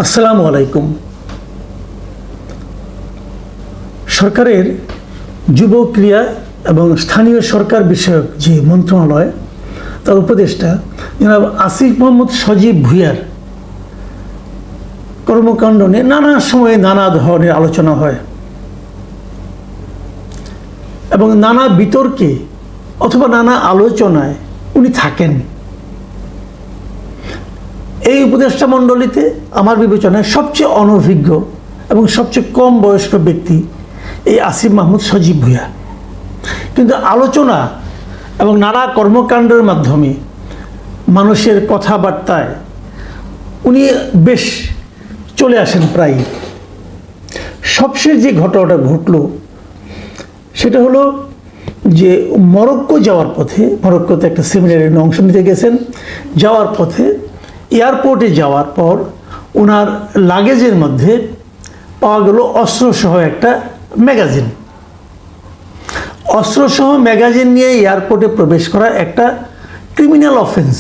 আসসালামু আলাইকুম। সরকারের যুব ক্রিয়া এবং স্থানীয় সরকার বিষয়ক যে মন্ত্রণালয় তার উপদেষ্টা জনাব আসিফ মোহাম্মদ সজীব ভুঁইয়ার কর্মকাণ্ড নিয়ে নানা সময়ে নানা ধরনের আলোচনা হয় এবং নানা বিতর্কে অথবা নানা আলোচনায় উনি থাকেন। এই উপদেষ্টা মণ্ডলীতে আমার বিবেচনায় সবচেয়ে অনভিজ্ঞ এবং সবচেয়ে কম বয়স্ক ব্যক্তি এই আসিফ মাহমুদ সজীব ভুঁইয়া। কিন্তু আলোচনা এবং নানা কর্মকাণ্ডের মাধ্যমে মানুষের কথাবার্তায় উনি বেশ চলে আসেন প্রায়। সবশেষ যে ঘটনাটা ঘটল সেটা হলো যে মরক্কো যাওয়ার পথে, মরক্কোতে একটা সেমিনারে অংশ নিতে গেছেন, যাওয়ার পথে এয়ারপোর্টে যাওয়ার পর ওনার লাগেজের মধ্যে পাওয়া গেল অস্ত্রসহ একটা ম্যাগাজিন। অস্ত্রসহ ম্যাগাজিন নিয়ে এয়ারপোর্টে প্রবেশ করা একটা ক্রিমিনাল অফেন্স।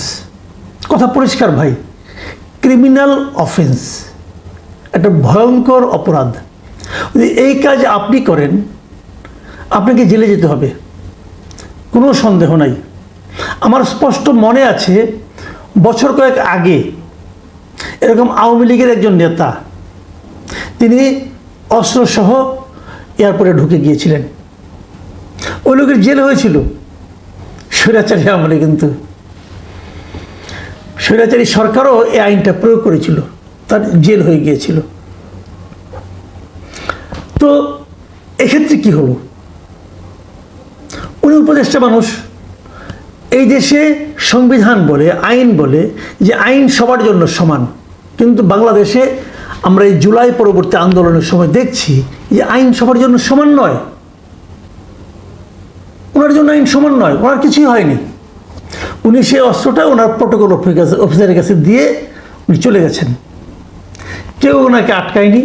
কথা পরিষ্কার ভাই, ক্রিমিনাল অফেন্স, একটা ভয়ঙ্কর অপরাধ। যদি এই কাজ আপনি করেন আপনাকে জেলে যেতে হবে, কোনো সন্দেহ নাই। আমার স্পষ্ট মনে আছে বছর কয়েক আগে এরকম আওয়ামী লীগের একজন নেতা তিনি অস্ত্রসহ এয়ারপোর্টে ঢুকে গিয়েছিলেন। ওই লোকের জেল হয়েছিল, স্বৈরাচারী আমলে। কিন্তু স্বৈরাচারী সরকারও এই আইনটা প্রয়োগ করেছিল, তার জেল হয়ে গিয়েছিল। তো এক্ষেত্রে কি হলো? উনি উপদেষ্টা মানুষ। এই দেশে সংবিধান বলে, আইন বলে যে আইন সবার জন্য সমান, কিন্তু বাংলাদেশে আমরা এই জুলাই পরবর্তী আন্দোলনের সময় দেখছি যে আইন সবার জন্য সমান নয়। ওনার জন্য আইন সমান নয়, ওনার কিছুই হয়নি। উনি সেই অস্ত্রটা ওনার প্রটোকল অফিসারের কাছে দিয়ে উনি চলে গেছেন। কেউ ওনাকে আটকায়নি,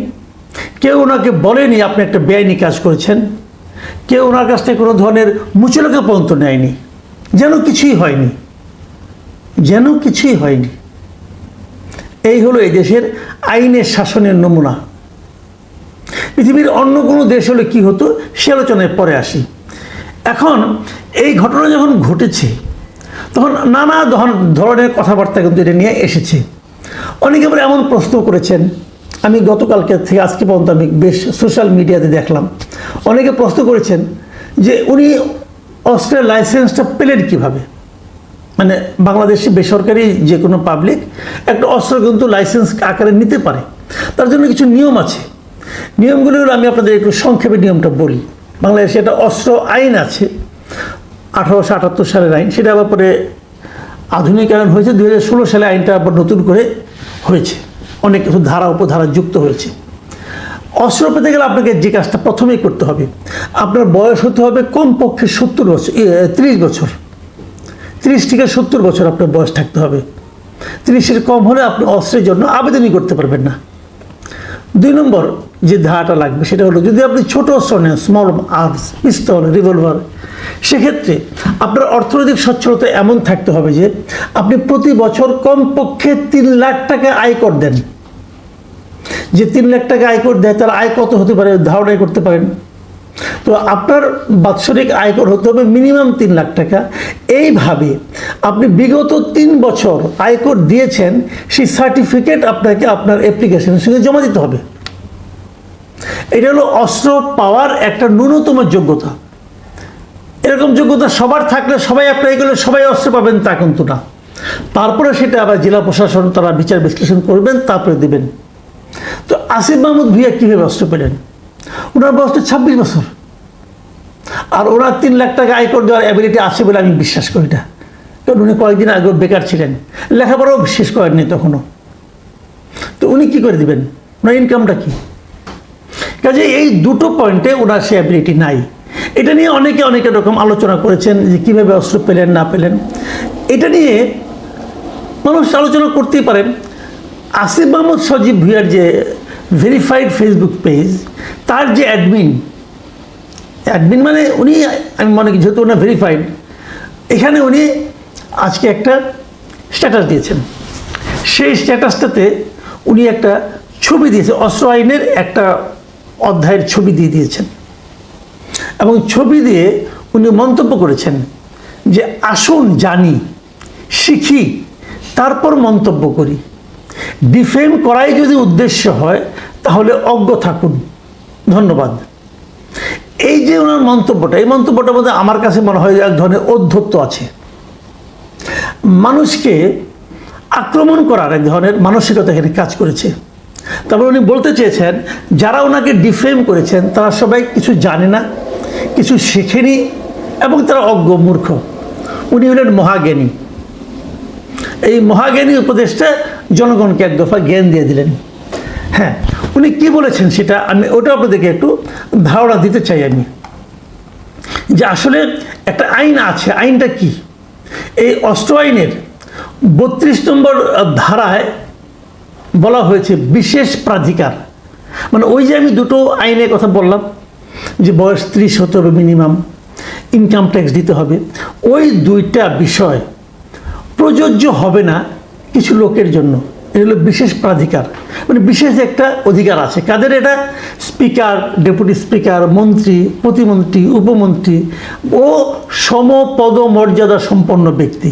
কেউ ওনাকে বলেনি আপনি একটা বেআইনি কাজ করেছেন, কেউ ওনার কাছ থেকে কোনো ধরনের মুচলেখা পর্যন্ত নেয়নি, যেন কিছুই হয়নি, যেন কিছুই হয়নি। এই হলো এই দেশের আইনের শাসনের নমুনা। পৃথিবীর অন্য কোনো দেশ হলে কি হতো সে আলোচনায় পরে আসি। এখন এই ঘটনা যখন ঘটেছে তখন নানা ধরনের কথাবার্তা কিন্তু এটা নিয়ে এসেছে। অনেকে আবার এমন প্রশ্ন করেছেন, আমি গতকালকে থেকে আজকে পর্যন্ত আমি বেশ সোশ্যাল মিডিয়াতে দেখলাম, অনেকে প্রশ্ন করেছেন যে উনি অস্ত্রের লাইসেন্সটা পেলেন কীভাবে? মানে বাংলাদেশে বেসরকারি যে কোনো পাবলিক একটা অস্ত্র কিন্তু লাইসেন্স আকারে নিতে পারে, তার জন্য কিছু নিয়ম আছে। নিয়মগুলো হলো, আমি আপনাদের একটু সংক্ষেপে নিয়মটা বলি। বাংলাদেশে একটা অস্ত্র আইন আছে, 1878 সালের আইন, সেটা আবার পরে আধুনিকায়ন হয়েছে 2016 সালে। আইনটা আবার নতুন করে হয়েছে, অনেক কিছু ধারা উপধারা যুক্ত হয়েছে। অস্ত্র পেতে গেলে আপনাকে যে কাজটা প্রথমেই করতে হবে, আপনার বয়স হতে হবে কমপক্ষে 30 বছর, 30 বছর, 30 থেকে 70 বছর আপনার বয়স থাকতে হবে। 30-এর কম হলে আপনি অস্ত্রের জন্য আবেদনই করতে পারবেন না। 2 নম্বর যে ধারাটা লাগবে সেটা হলো, যদি আপনি ছোট অস্ত্র নেন, স্মল আর্মস, পিস্তল, রিভলভার, সেক্ষেত্রে আপনার অর্থনৈতিক সচ্ছলতা এমন থাকতে হবে যে আপনি প্রতি বছর কমপক্ষে 3 লাখ টাকা আয়কর দেন। যে 3 লাখ টাকা আয়কর দেয় তার আয় কত হতে পারে ধারণাই করতে পারেন? তো আপনার বাৎসরিক আয়কর হতে হবে মিনিমাম 3 লাখ টাকা। এইভাবে আপনি বিগত 3 বছর আয়কর দিয়েছেন সেই সার্টিফিকেট আপনাকে আপনার অ্যাপ্লিকেশনের সঙ্গে জমা দিতে হবে। এটা হলো অস্ত্র পাওয়ার একটা ন্যূনতম যোগ্যতা। এরকম যোগ্যতা সবার থাকলে সবাই অ্যাপ্লাই করলে সবাই অস্ত্র পাবেন তা কিন্তু না। তারপরে সেটা আবার জেলা প্রশাসন তারা বিচার বিশ্লেষণ করবেন, তারপরে দেবেন। তো আসিফ মাহমুদ ভুঁইয়া কীভাবে অস্ত্র পেলেন? ওনার বয়স তো 26 বছর, আর ওনার 3 লাখ টাকা আয়কর দেওয়ার অ্যাবিলিটি আছে বলে আমি বিশ্বাস করি না। কারণ উনি কয়েকদিন আগে বেকার ছিলেন, লেখাপড়াও শেষ করেননি তখনও। তো উনি কী করে দেবেন? ওনার ইনকামটা কী? কাজে এই দুটো পয়েন্টে ওনার সে অ্যাবিলিটি নাই। এটা নিয়ে অনেকে অনেক রকম আলোচনা করেছেন যে কীভাবে অস্ত্র পেলেন না পেলেন। এটা নিয়ে মানুষ আলোচনা করতেই পারেন। আসিফ মাহমুদ সজীব ভুঁইয়ার যে ভেরিফাইড ফেসবুক পেজ, তার যে অ্যাডমিন মানে উনি, আমি মনে করি যেহেতু ওনার ভেরিফাইড, এখানে উনি আজকে একটা স্ট্যাটাস দিয়েছেন। সেই স্ট্যাটাসটাতে উনি একটা ছবি দিয়েছে, অস্ত্র আইনের একটা অধ্যায়ের ছবি দিয়ে দিয়েছেন এবং ছবি দিয়ে উনি মন্তব্য করেছেন যে আসুন জানি, শিখি, তারপর মন্তব্য করি। ডিফেম করাই যদি উদ্দেশ্য হয় তাহলে অজ্ঞ থাকুন। ধন্যবাদ। এই যে ওনার মন্তব্যটা, এই মন্তব্যটার মধ্যে আমার কাছে মনে হয় এক ধরনের ঔদ্ধত্য আছে। মানুষকে আক্রমণ করার এক ধরনের মানসিকতা এখানে কাজ করেছে। তারপর উনি বলতে চেয়েছেন যারা ওনাকে ডিফেম করেছেন তারা সবাই কিছু জানে না, কিছু শেখেনি এবং তারা অজ্ঞ, মূর্খ। উনি হলেন মহাজ্ঞানী। এই মহাজ্ঞানী উপদেশটা জনগণকে এক দফা জ্ঞান দিয়ে দিলেন। হ্যাঁ, উনি কি বলেছেন সেটা আমি ওটা আপনাদেরকে একটু ধারণা দিতে চাই আমি, যে আসলে একটা আইন আছে। আইনটা কি? এই অস্ত্র আইনের 32 নম্বর ধারায় বলা হয়েছে বিশেষ প্রাধিকার। মানে ওই যে আমি দুটো আইনের কথা বললাম যে বয়স 30 হতে হবে মিনিমাম, ইনকাম ট্যাক্স দিতে হবে, ওই দুইটা বিষয় প্রযোজ্য হবে না কিছু লোকের জন্য। এটা হলো বিশেষ প্রাধিকার, মানে বিশেষ একটা অধিকার আছে। কাদের এটা? স্পিকার, ডেপুটি স্পিকার, মন্ত্রী, প্রতিমন্ত্রী, উপমন্ত্রী ও সমপদ মর্যাদা সম্পন্ন ব্যক্তি।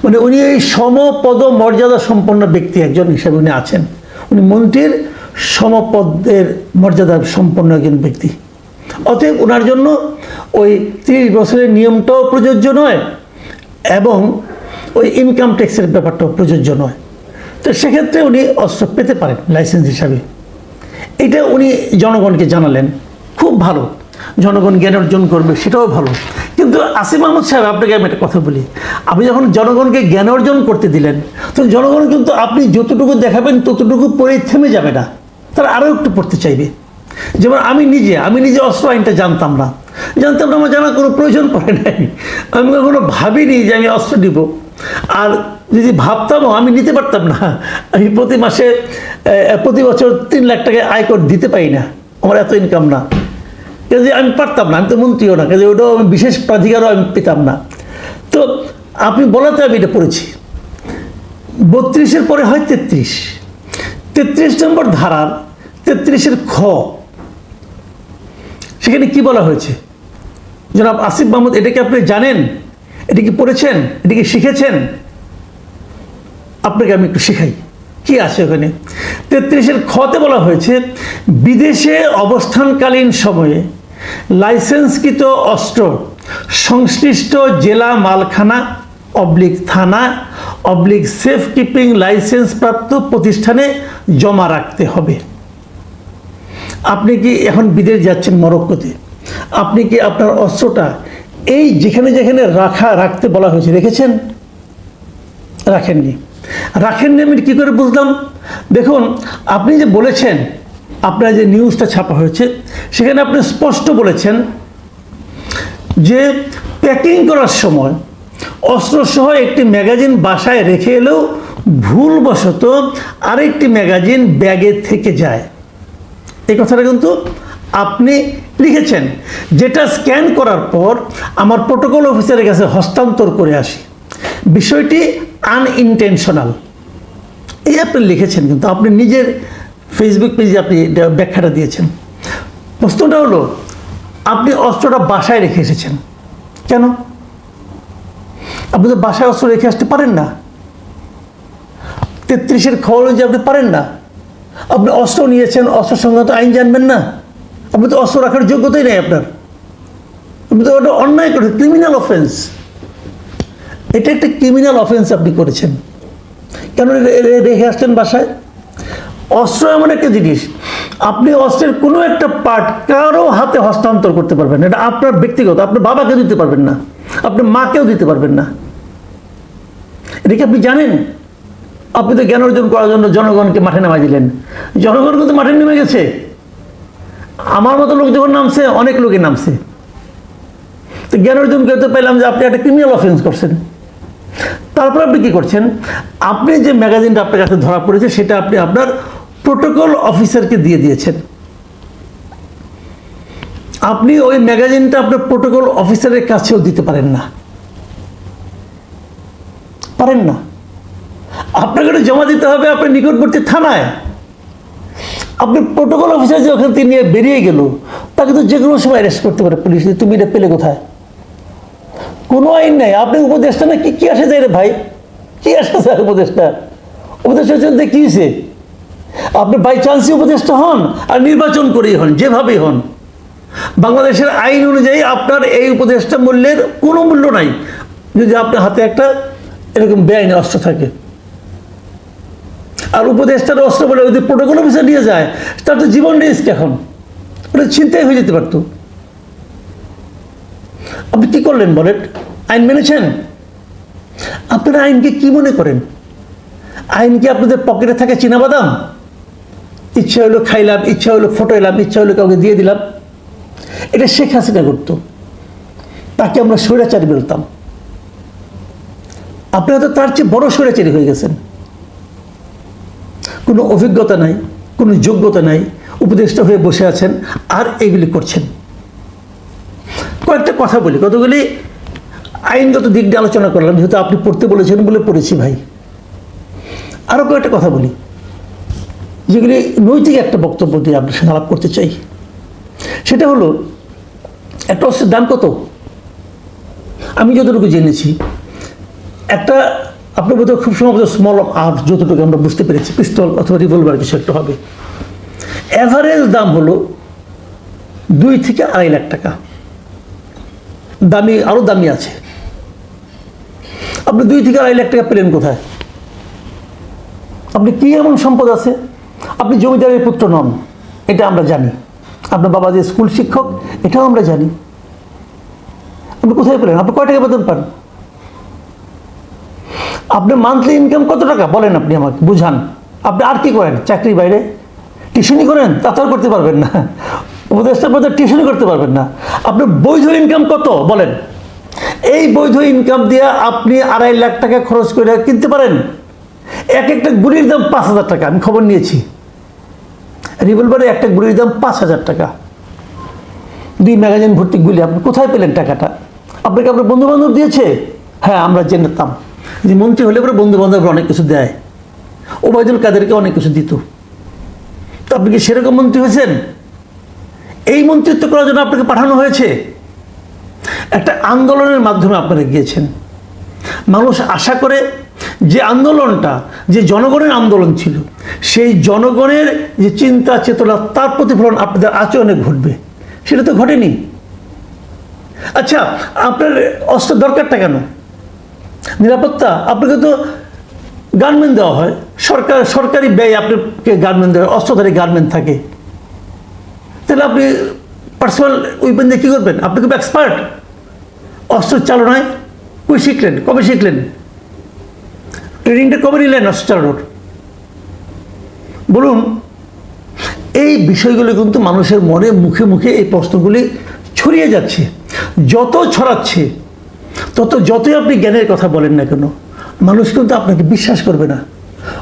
মানে উনি এই সমপদ মর্যাদা সম্পন্ন ব্যক্তি একজন হিসেবে উনি আছেন। উনি মন্ত্রীর সমপদের মর্যাদা সম্পন্ন একজন ব্যক্তি। অতএব ওনার জন্য ওই 30 বছরের নিয়মটাও প্রযোজ্য নয় এবং ওই ইনকাম ট্যাক্সের ব্যাপারটাও প্রযোজ্য নয়। তো সেক্ষেত্রে উনি অস্ত্র পেতে পারেন লাইসেন্স হিসাবে। এটা উনি জনগণকে জানালেন, খুব ভালো। জনগণ জ্ঞান অর্জন করবে, সেটাও ভালো। কিন্তু আসিফ মাহমুদ সাহেব, আপনাকে আমি একটা কথা বলি, আপনি যখন জনগণকে জ্ঞান অর্জন করতে দিলেন তখন জনগণ কিন্তু আপনি যতটুকু দেখাবেন ততটুকু পড়ে থেমে যাবে না, তারা আরও একটু পড়তে চাইবে। যেমন আমি নিজে অস্ত্র আইনটা জানতাম না, আমার জানার কোনো প্রয়োজন পড়ে নাই। আমি কখনো ভাবিনি যে আমি অস্ত্র দিব, আর যদি ভাবতামও আমি নিতে পারতাম না। আমি প্রতি বছর 3 লাখ টাকা আয়কর দিতে পারি না, আমার এত ইনকাম না, কাজে আমি পারতাম না। আমি তো মন্ত্রীও না, কাজে ওটাও আমি বিশেষ প্রাধিকারও আমি পেতাম না। তো আপনি বলাতে আমি এটা পড়েছি। 32-এর পরে হয় 33 নম্বর ধারার 33-এর খ, সেখানে কি বলা হয়েছে? জনাব আসিফ মাহমুদ, এটা কি আপনি জানেন? এটা কি পড়েছেন? এটা কি শিখেছেন? আপনাকে আমি একটু শেখাই কি আছে ওখানে। 33-এর খতে বলা হয়েছে বিদেশে অবস্থানকালীন সময়ে লাইসেন্সকৃত অস্ত্র সংশ্লিষ্ট জেলা মালখানা থানা সেফ কিপিং লাইসেন্স প্রাপ্ত প্রতিষ্ঠানে জমা রাখতে হবে। আপনি কি এখন বিদেশ যাচ্ছেন মরক্কোতে, আপনি কি আপনার অস্ত্রটা এই যেখানে রাখতে বলা হয়েছে রেখেছেন? রাখেননি। আমি কী করে বুঝলাম? দেখুন, আপনি যে বলেছেন, আপনার যে নিউজটা ছাপা হয়েছে সেখানে আপনি স্পষ্ট বলেছেন যে প্যাকিং করার সময় অস্ত্রসহ একটি ম্যাগাজিন বাসায় রেখে এলেও ভুলবশত আরেকটি ম্যাগাজিন ব্যাগে থেকে যায়। এই কথাটা কিন্তু আপনি লিখেছেন, যেটা স্ক্যান করার পর আমার প্রোটোকল অফিসারের কাছে হস্তান্তর করে আসি। বিষয়টি আনইনটেনশনাল, এই আপনি লিখেছেন, কিন্তু আপনি নিজের ফেসবুক পেজে আপনি ব্যাখ্যাটা দিয়েছেন। প্রশ্নটা হলো, আপনি অস্ত্রটা বাসায় রেখে এসেছেন কেন? আপনি তো বাসায় অস্ত্র রেখে আসতে পারেন না। 33-এর খবর যে আপনি পারেন না। আপনি অস্ত্র নিয়েছেন, অস্ত্র সংক্রান্ত আইন জানবেন না? আপনি তো অস্ত্র রাখার যোগ্যতাই নেই আপনার। আপনি তো ওটা অন্যায় করেছেন, ক্রিমিনাল অফেন্স। এটা একটা ক্রিমিনাল অফেন্স আপনি করেছেন। কেন রেখে আসছেন বাসায়? অস্ত্র এমন একটা জিনিস, আপনি অস্ত্রের কোনো একটা পার্ট কারো হাতে হস্তান্তর করতে পারবেন না। এটা আপনার ব্যক্তিগত, আপনার বাবাকেও দিতে পারবেন না, আপনার মাকেও দিতে পারবেন না। এটা কি আপনি জানেন? আপনি তো জ্ঞান অর্জন করার জন্য জনগণকে মাঠে নামাই দিলেন। জনগণ কিন্তু মাঠে নেমে গেছে। আমার মতো লোক যখন নামছে, অনেক লোকে নামছে। তো জ্ঞান অর্জন করতে পারলাম যে আপনি একটা ক্রিমিনাল অফেন্স করছেন। তারপর আপনি কী করছেন? আপনি যে ম্যাগাজিনটা আপনার কাছে ধরা পড়েছে সেটা আপনি আপনার প্রোটোকল অফিসারকে দিয়ে দিয়েছেন। আপনি ওই ম্যাগাজিনটা আপনার প্রোটোকল অফিসারের কাছেও দিতে পারেন না। আপনাকে জমা দিতে হবে আপনার নিকটবর্তী থানায়। আপনি প্রোটোকল অফিসার যে ওখান থেকে নিয়ে বেরিয়ে গেল, তাকে তো যে কোনো সময় অ্যারেস্ট করতে পারে পুলিশ। তুমি এটা পেলে কোথায়? কোনো আইন নাই। আপনি উপদেষ্টা না, কি আসে যায় রে ভাই? কি আসে যায় উপদেষ্টা? উপদেষ্টা হচ্ছেন কি হয়েছে? আপনি বাই চান্সই উপদেষ্টা হন আর নির্বাচন করেই হন, যেভাবেই হন, বাংলাদেশের আইন অনুযায়ী আপনার এই উপদেষ্টা মূল্যের কোনো মূল্য নাই যদি আপনার হাতে একটা এরকম বেআইনি অস্ত্র থাকে। আর উপদেষ্টার অস্ত্র বলে যদি প্রোটোকল অফিসার নিয়ে যায়, তার তো জীবন রিস্ক। এখন ওটা ছিনতাই হয়ে যেতে পারতো। আপনি কি করলেন বলেন? আইন মেনেছেন? আপনারা আইনকে কি মনে করেন? আইন কি আপনাদের পকেটে থাকে চীনাবাদাম? ইচ্ছা হলো খাইলাম, ইচ্ছা হলো ফটো এলাম, ইচ্ছা হলো কাউকে দিয়ে দিলাম। এটা শেখ হাসিনা করতো, তাকে আমরা স্বৈরাচারী বলতাম। আপনারা তো তার চেয়ে বড় স্বৈরাচারী হয়ে গেছেন। কোনো অভিজ্ঞতা নাই, কোনো যোগ্যতা নাই, উপদেষ্টা হয়ে বসে আছেন আর এগুলি করছেন। কয়েকটা কথা বলি, কতগুলি আইনগত দিক দিয়ে আলোচনা করলাম, যেহেতু আপনি পড়তে বলেছেন বলে পড়েছি ভাই। আরও কয়েকটা কথা বলি যেগুলি নৈতিক একটা বক্তব্য দিয়ে আপনার সঙ্গে আলাপ করতে চাই। সেটা হলো, একটা অস্ত্রের দাম কত? আমি যতটুকু জেনেছি, একটা আপনার বোধহয় খুব সম্ভবত স্মল আর্মস, যতটুকু আমরা বুঝতে পেরেছি, পিস্তল অথবা রিভলভার কিছু একটা হবে। অ্যাভারেজ দাম হলো 2 থেকে 2.5 লাখ টাকা। দামি, আরও দামি আছে। আপনি 2 থেকে 2.5 লাখ টাকা পেলেন কোথায়? আপনি কি এমন সম্পদ আছে? আপনি জমিদারের পুত্র নন, এটা আমরা জানি। আপনার বাবা যে স্কুল শিক্ষক, এটাও আমরা জানি। আপনি কোথায় পেলেন? আপনি কয় টাকা বেতন পান? আপনার মান্থলি ইনকাম কত টাকা বলেন? আপনি আমাকে বুঝান। আপনি আর কি করেন চাকরির বাইরে? টিউশনি করেন? তা তো আর করতে পারবেন না। উপদেষ্টার পদে টিউশনি করতে পারবেন না। আপনার বৈধ ইনকাম কত বলেন? এই বৈধ ইনকাম দিয়ে আপনি 2.5 লাখ টাকা খরচ করে কিনতে পারেন এক একটা গুলির দাম 5,000 টাকা। আমি খবর নিয়েছি, রিভলভারে একটা গুলির দাম 5,000 টাকা। 2 ম্যাগাজিন ভর্তি গুলি। আপনি কোথায় পেলেন টাকাটা? আপনাকে আপনার বন্ধু বান্ধব দিয়েছে? হ্যাঁ, আমরা জেনেতাম যে মন্ত্রী হলে পরে বন্ধু বান্ধব অনেক কিছু দেয়। ওবায়দুল কাদেরকে অনেক কিছু দিত। তো আপনি কি সেরকম মন্ত্রী হয়েছেন? এই মন্ত্রিত্ব করার জন্য আপনাকে পাঠানো হয়েছে? একটা আন্দোলনের মাধ্যমে আপনারা গিয়েছেন। মানুষ আশা করে যে আন্দোলনটা, যে জনগণের আন্দোলন ছিল, সেই জনগণের যে চিন্তা চেতনা, তার প্রতিফলন আপনাদের আচরণে ঘটবে, সেটা তো ঘটেনি। আচ্ছা, আপনার অস্ত্র দরকারটা কেন? নিরাপত্তা। আপনাকে তো গানম্যান দেওয়া হয়, সরকারি ব্যয় আপনাকে গানম্যান দেওয়া হয়, অস্ত্রধারী গানম্যান থাকে। তাহলে আপনি পার্সোনাল উইপেন দিয়ে কী করবেন? আপনি খুব এক্সপার্ট অস্ত্র চালনায়। কই শিখলেন? কবে শিখলেন? ট্রেনিংটা কবে নিলেন অস্ত্র চালানোর? বলুন। এই বিষয়গুলো কিন্তু মানুষের মনে, মুখে মুখে এই প্রশ্নগুলি ছড়িয়ে যাচ্ছে। যত ছড়াচ্ছে তত, যতই আপনি জ্ঞানের কথা বলেন না কেন, মানুষ কিন্তু আপনাকে বিশ্বাস করবে না।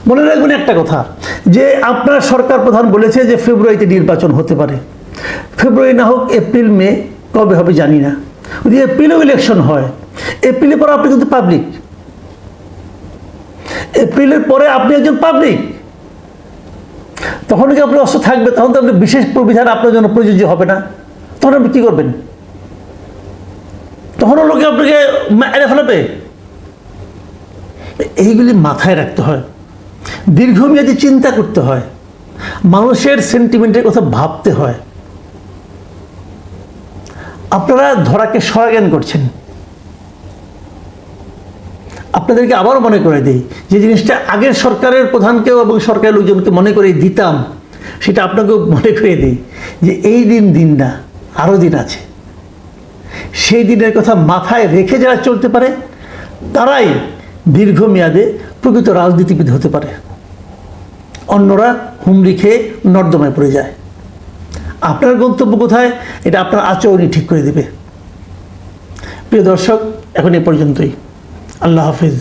মনে রাখবেন একটা কথা, যে আপনার সরকার প্রধান বলেছে যে ফেব্রুয়ারিতে নির্বাচন হতে পারে। ফেব্রুয়ারি না হোক, এপ্রিল মে, কবে হবে জানি না। যদি এপ্রিলেও ইলেকশন হয়, এপ্রিলের পর আপনি কিন্তু পাবলিক। এপ্রিলের পরে আপনি একজন পাবলিক। তখন কি আপনার অস্ত্র থাকবে? তখন তো আপনি বিশেষ প্রবিধান আপনার জন্য প্রযোজ্য হবে না। তখন আপনি কী করবেন? তখনও লোকে আপনাকে এড়ে ফেলাবে। এইগুলি মাথায় রাখতে হয়, দীর্ঘমেয়াদী চিন্তা করতে হয়, মানুষের সেন্টিমেন্টের কথা ভাবতে হয়। আপনারা ধরাকে সরাজ্ঞান করছেন। আপনাদেরকে আবারও মনে করে দিই, যে জিনিসটা আগের সরকারের প্রধানকেও এবং সরকারের লোকজনকে মনে করে দিতাম, সেটা আপনাকেও মনে করে দিই, যে এই দিন না, আরও দিন আছে। সেই দিনের কথা মাথায় রেখে যারা চলতে পারে, তারাই দীর্ঘমেয়াদে প্রকৃত রাজনীতিবিদ হতে পারে। অন্যরা হুমড়ি খেয়ে নর্দমায় পড়ে যায়। আপনার গন্তব্য কোথায়, এটা আপনার আচরণই ঠিক করে দেবে। প্রিয় দর্শক, এখন এ পর্যন্তই। আল্লাহ হাফিজ।